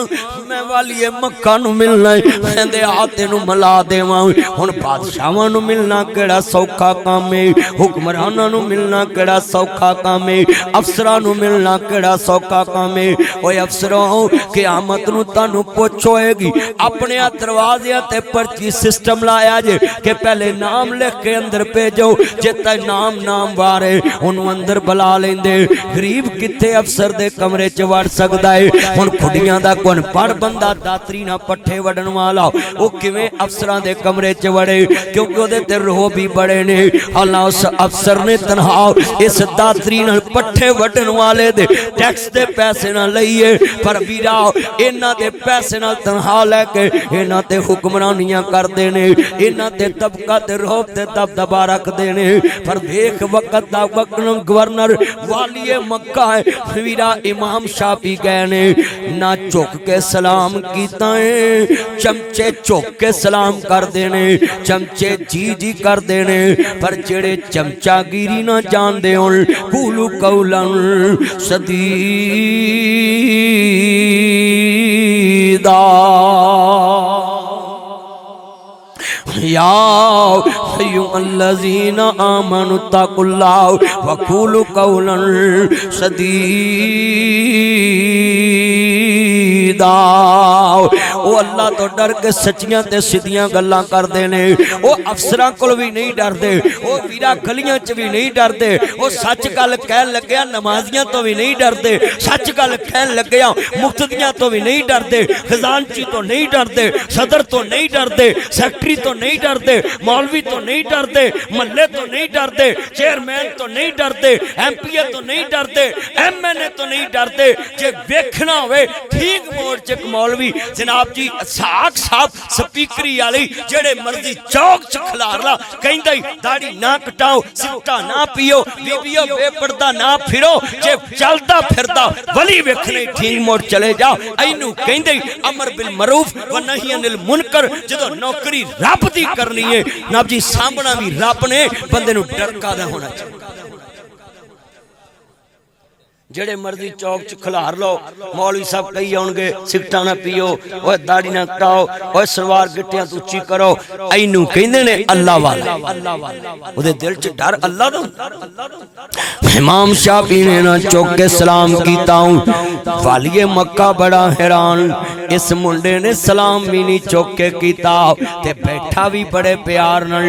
मैं वालिए मक्का नू मिलना है। कहंदे आ तेनू मिला देवां। हुण बादशाहां नू मिलना केड़ा सौखा काम है, हुक्मरानां नू मिलना केड़ा सौखा काम है, अफसरां नू मिलना केड़ा सौखा काम है। ओए अफसरों क़यामत नू तानू पुछ होएगी। अपने दरवाज़े ते पर्ची सिस्टम लाया जे कि पहले नाम लिख के अंदर भेजो, जे ते नाम वारे उन्होंने अंदर बुला लेंदे। गरीब किथे अफसर दे कमरे च वड़ सकदा है। हुण खुडियां दा कोई पढ़ बंदा दातरी ना पट्ठे वड़न वाला वो किवें अफसरां दे कमरे च वड़े, क्योंकि ओहदे ते रोह भी बड़े ने। हालां उस अफसर ने तनहा इस दातरी नाल पट्ठे वड्डण वाले दे टैक्स दे पैसे ना लईए, पर वीरा इन्हां दे पैसे नाल तनहा लैके इन्हां ते हुक्मरानियां करदे ने, इन्हां ते तबका ते रोह ते दबदबा रखदे ने। पर वेख वक्त दा गवर्नर वालिए मक्का है वीरा इमाम शाफी गए ने, ना झुक के सलाम कीता है, चमचे झुक के सलाम करदे ने, चमचे जी करदे ने। पर जेड़े चमचागिरी ना जानदे होण कूलू कौलन सदीदा या अय्युहल्लज़ीना आमनु तक़ुल्लाह वक़ूलू कौलन सदीदा। ओ अल्लाह तो डर के सच्चियां ते सीधियां गल्लां करदे ने। ओ अफसरां कोल भी नहीं डरदे, ओ वीरा गलियां च भी नहीं डरदे, ओ सच गल कहन लग्या नमाजियां तो भी नहीं डरदे, सच गल कहन लग्या मुक्तदियां तो भी नहीं डरदे, खजानची तो नहीं डरदे, सदर तो नहीं डरदे, सेक्रेटरी तो नहीं डरदे, मौलवी तो नहीं डरदे, महल्ले तो नहीं डरदे, चेयरमैन तो नहीं डरदे, MPA तो नहीं डरदे, MNA तो नहीं डरदे। जे वेखना होवे ठीक मोड़ च मौलवी जनाब जी साख साहब स्पीकरी वाली जेड़े मर्जी चौक च खलार ला, कहंदा दाढ़ी ना कटाओ, सिगटा ना पियो, बीबियो बेपर्दा ना फिरो, जे चलदा फिरदा वली वेखने ठीक मोड़ चले जाओ। इनू कहंदे अमर बिल मरूफ व नही अनिल मुनकर। जदों नौकरी रब दी करनी है नब जी सामना भी रब ने, बंदे नू डर कादा होना चाहिए। जेड़े मर्जी चौक च खिलार लो, मौलवी साहब कही आउणगे सिगटा ना पियो, ओए दाढ़ी ना कटाओ, ओए सलवार गिट्टियां उच्ची करो, इनू कहंदे ने अल्लाह वाला। ओदे दिल च डर अल्लाह दा। इमाम शाफी ने ना चौक के सलाम कीता। वालिए मक्का बड़ा हैरान, इस मुंडे ने सलाम भी नहीं चौक के कीता ते बैठा भी बड़े प्यार नाल।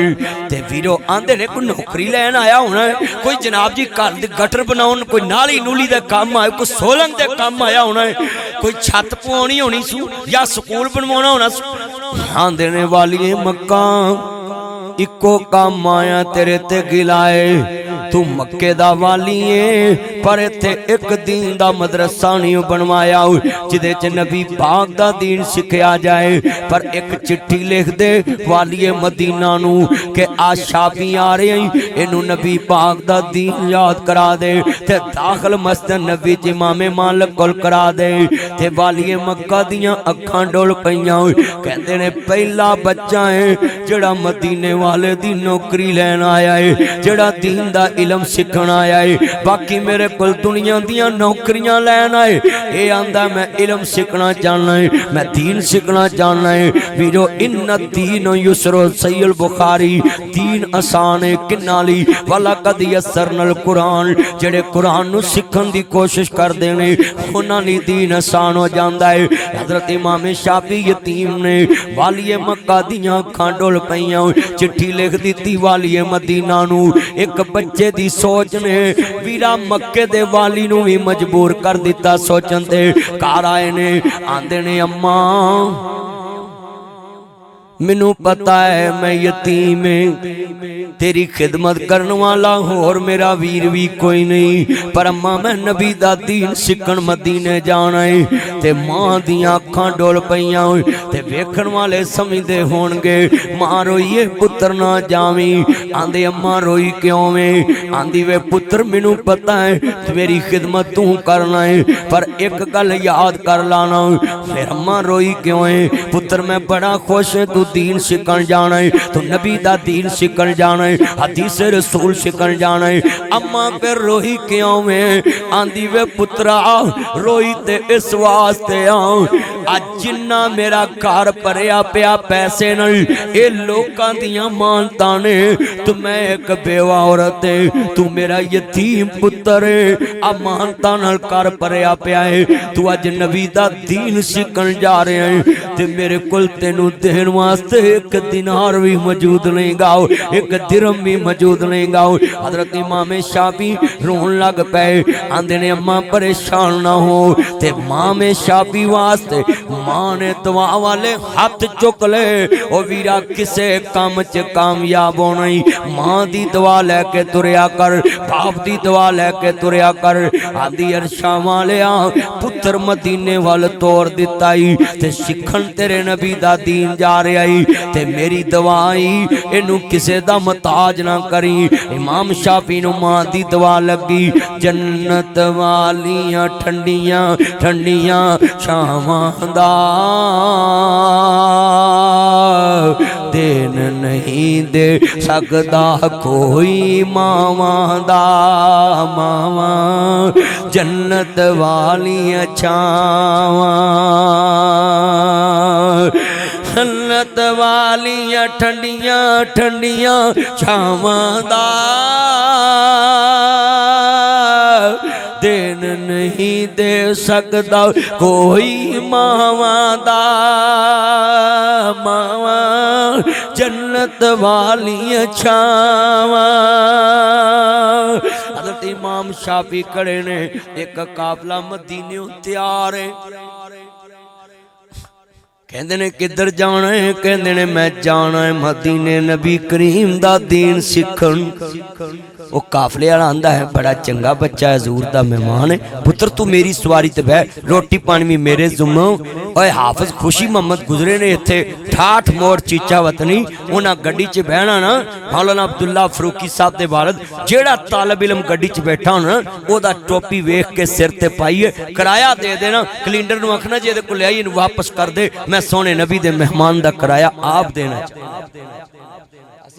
ते वीरो आंदे ने कोई नौकरी लैन आया होना, कोई जनाब जी घर दे गटर बनाउण, कोई नाली नूली दे काम आया, कोई सोलंग दे काम आया होना है, कोई छत पवाउणी होनी सू या स्कूल बनवाना होना सू। आंदे ने वालिए मक्का इको काम आया तेरे ते गिलाए, तू मक्के दा वाली है, पर इत्थे एक दीन दा मदरसा नहीं बनवाया जिदे च नबी पाक दा दीन सिखाया जाए। पर एक चिट्ठी लिख दे वालिए मदीना नू कि आज शाफी आ रहे हैं, इनू नबी पाक दा दीन याद करा दे ते दाखिल मस्जिद नबी इमाम मालिक कोल करा दे। ते वालिए मक्का दियां अखां डोल पईयां, कहंदे ने पहला बच्चा है जेड़ा मदीने वाले दी नौकरी लैन आया है, जेड़ा दीन दा इलम सीखण आया है, बाकी मेरे को दुनिया दियां नौकरियां लैन आए। ये आंदा मैं इलम सीखना चाहना है, मैं दीन सीखना चाहना है। वीरो इन्ना दीन युसरो सैयद बुखारी, दीन आसान है किनाली वाला कदी असर नल कुरान। जेड़े कुरान नू सीखण दी कोशिश करदे ने उन्हां दी दीन आसान हो जांदा है। हजरत इमाम शाफी यतीम ने वालिए मक्का दियां अखां डुल पईयां, चिट्ठी लिख दी वालिए मदीना नू। एक बच्चे दी सोच ने वीरा मक्के दे वाली नू भी मजबूर कर दिता सोचन ते। घर आए ने आंदे ने अम्मा मैनू पता है मैं यतीम है, तेरी खिदमत करने वाला होर मेरा वीर भी कोई नहीं, पर अम्मा मैं नबी दा दीन सीखण मदीने जाना है। ते मां दियां अखां डुल पईयां ते वेखण वाले समझदे होणगे मां रोईए पुत्र ना जावीं। आंदे अम्मा रोई क्यों में? आंदी वे पुत्र मैनू पता है मेरी खिदमत तू करना है, पर एक गल याद कर लाना। फिर अम्मा रोई क्यों है? पुत्र मैं बड़ा खुश है तू दीन सीखण जाना है, तू नबी दा दीन सीखण जाना है, हदीस रसूल सीखण जाना है। अम्मा फिर रोही क्यों में? आंदी वे पुत्रा रोई ते इस वास्ते आज जिन्ना मेरा घर भरिया पिया पैसे नाल ए लोकां दियां मानता ने, तू मैं एक बेवा औरत है, तू मेरा यतीम पुत्र है, आ मानता नाल घर भरिया पिया है। तू अज नबी दा दीन सीखण जा रहा है ते मेरे कोल तेनू देण वास्ते एक दिनार भी मौजूद नहीं गाओ, एक दिरहम भी मौजूद नहीं गाओ। हजरत इमाम शाफी रोन लग पे। आंदे ने अम्मा परेशान ना हो। ते इमाम शाफी वास्ते मां ने दुआ वाले हाथ चुक ले। ओ वीरा किसे काम च कामयाब होना ही मां दी दुआ लैके तुरया कर, बाप दी दुआ लैके तुरया कर। आदि अरशा वालिया पुत्र मदीने वाल तोड़ दिता ही ते सिखण तेरे नबी दा दीन जा रहा ही, ते मेरी दवाई इनू किसे दा मताज ना करी। इमाम शाफी नू मां दी दुआ लगी। जन्नत वालियां ठंडियां ठंडियां छावां दा देन नहीं दे सकदा कोई मावां दा। मावां जन्नत वालियां छावां, जन्नत वालियां ठंडियां ठंडियां छावां दा देन नहीं दे सकदा कोई मावां दा। मावां जन्नत वालियां छावां। हज़रत इमाम शाफी खड़े ने, एक काफला मदीने तैयार है। कहते ने किधर जाना है? कहते ने मैं जाना है मदीने नबी करीम दा दीन सीखण। वो काफले वाला आंदा है बड़ा चंगा बच्चा है, हजूर दा मेहमान है, पुत्र तू मेरी सवारी ते बह, रोटी पानी भी मेरे जुम्मे। ओए हाफिज खुशी मोहम्मद गुजरे ने इत्थे ठाठ मोड़ चीचा वतनी, उन्हां गड्डी च बहना ना मौलाना अब्दुल्ला फरूकी साहब दे वालिद जेड़ा तालब इलम गड्डी च बैठा होना ओदा टोपी वेख के सिर ते पाइए किराया दे देना। कलिंडर नूं आखना जे इहदे कोल आई इहनूं वापस कर दे, मैं सोने नबी दे मेहमान दा किराया आप देना।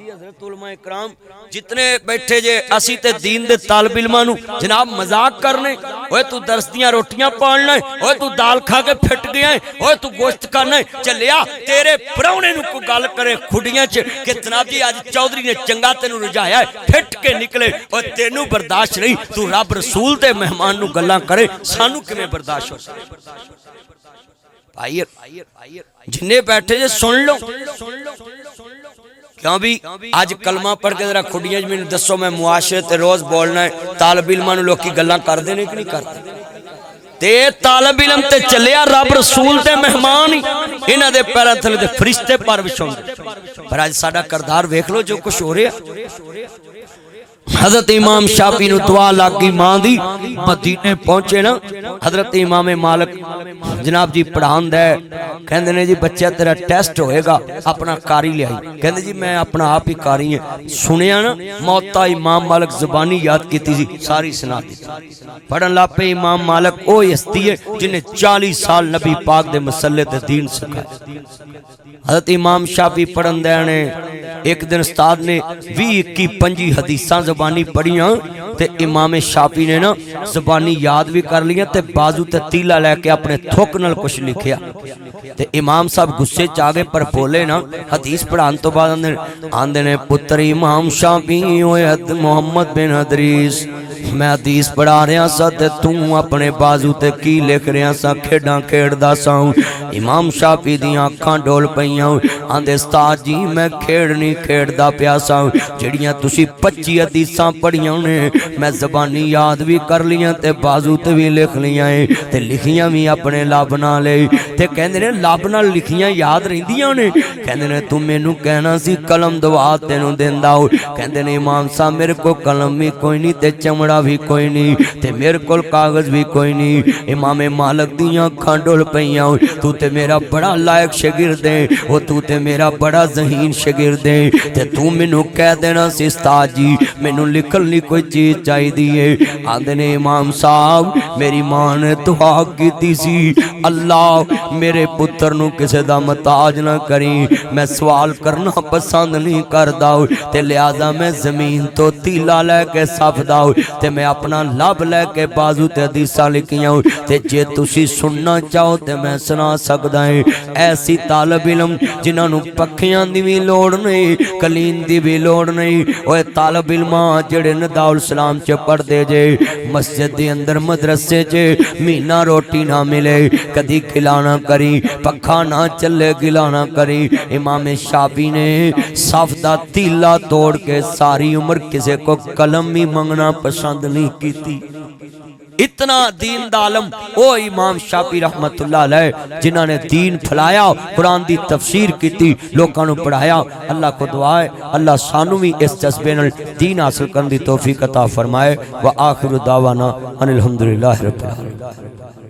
हज़रत उलमा इकराम जितने बैठे जे असी ते दीन दे तालिब इल्मां नूं जनाब मजाक करने, ओए तू दरस दियां रोटियां पालना है, ओए तू दाल खा के फिट गया है, ओए तू गोश्त खाना है, चलिया तेरे परौने नूं कोई गल करे खुडियां च कि जनाब जी अज चौधरी ने चंगा तेनू रजाया है, फिट के निकले, और तेनू बर्दाश्त नहीं, तू रब रसूल ते मेहमान नूं गल्लां करे, सानू किवें बर्दाश्त हो भाई? जिन्ने बैठे जे सुन लो क्यों भी आज कलमा पढ़ के जरा खुडियां मैनू दसो, मैं मुआशरे ते रोज बोलना है, तालिब इल्मां नूं लोकी गल्लां करदे ने कि नहीं करदे? ते तालिब इल्म ते चलिया रब रसूल ते मेहमान ही इन्हां दे पैरां थले ते फरिश्ते पर विछाउंदे। पर आज साडा करदार वेख लो जो कुछ हो रहा। हजरत इमाम शाफी नूं दुआ लग गई मां दी। मदीने पहुंचे ना हजरत इमाम मालिक जनाब जी पढ़ांदा है, कहंदे ने जी बच्चा तेरा टेस्ट होएगा, अपना कारी ले आई। कहंदे जी मैं अपना आप ही कारी है। सुनिया ना मौता इमाम मालिक जुबानी याद कीती सी, सारी सुना दी। पढ़न ला पे इमाम मालिक ओ हस्ती है जिन्हें 40 साल नबी पाक दे मसले ते दीन सिखाया। हजरत इमाम शाफी पढ़न दे ने एक दिन उस्ताद ने 20-21-25 हदीसां ज़बानी पढ़ियां ते इमाम शाफी ने ना ज़बानी याद भी कर लिया ते बाजू ते तीला लैके अपने थुक नाल कुछ लिखिया ते इमाम साहब गुस्से च आ गए पर बोले ना हदीस पढ़ाने तो बाद आंदे ने पुत्र इमाम शाफी होए मोहम्मद बिन हदरीस मैं हदीस पढ़ा रहा सा ते तू अपने बाजू ते की लिख रहा सा खेडां खेड़दा सा इमाम शाफी दियां अखां डोल पईयां आंदे उस्ताद जी मैं खेड़ नहीं खेड़दा पिया सा जिहड़ियां तुसी 25 हदीसां पढ़ियां ने मैं ज़बानी याद भी कर लियां ते बाजू ते भी लिख लियां ते लिखियां भी अपने लब नाल ते कहंदे ने लब नाल लिखियां याद रहिंदियां ने कहंदे ने तू मैनू कहना सी कलम दवा तैनू देंदा कहंदे ने इमाम साहब मेरे को कलम भी कोई नहीं ते चमड़ा भी कोई नहीं ते मेरे को कागज भी कोई नहीं इमाम मालिक दियां अखां डुल पईयां तू ते मेरा बड़ा लायक शागिर्द है ओ तू ते मेरा बड़ा ज़हीन शागिर्द है ते तू मैनू कह देना सी उस्ताद जी मैनू लिखण लई कोई चीज़ चाहिदी है आंदे ने इमाम साहब मेरी मां ने दुआ कीती सी अल्लाह मेरे पुत्र नू किसे दा मुताज ना करी मैं सवाल करना पसंद नहीं करदा ते लिहाजा मैं जमीन तो तीला लैके सफदा ते मैं अपना लब लैके बाजू ते हदीसां लिखियां ते जे तुसी सुनना चाहो ते मैं सुना सकदा है ऐसी तालब इलम जिन्हां नू पखियां दी भी लोड़ नहीं कलीन दी भी लोड़ नहीं ओए तालब इल्मा जेड़े नदाउल सलाम च पढ़दे जे मस्जिद दे अंदर मदरसे च महीना रोटी ना मिले कदी खिलाना करी पखा ना चले गिलाना करी इमाम शाफी ने सफ दा तीला तोड़ के सारी उम्र किसी को कलम भी मंगना पसंद नहीं की इतना दीन दा आलम ओ इमाम शाफी रहमतुल्लाह अलैह जिन्हां ने दीन फैलाया कुरान दी तफसीर की लोगों को पढ़ाया अल्लाह को दुआ है अल्लाह सानू भी इस जज्बे नाल दीन हासिल करने की तौफीक अता फरमाए व आखिर दावाना अनिल हम्दुलिल्लाहि रब्बिल आलमीन।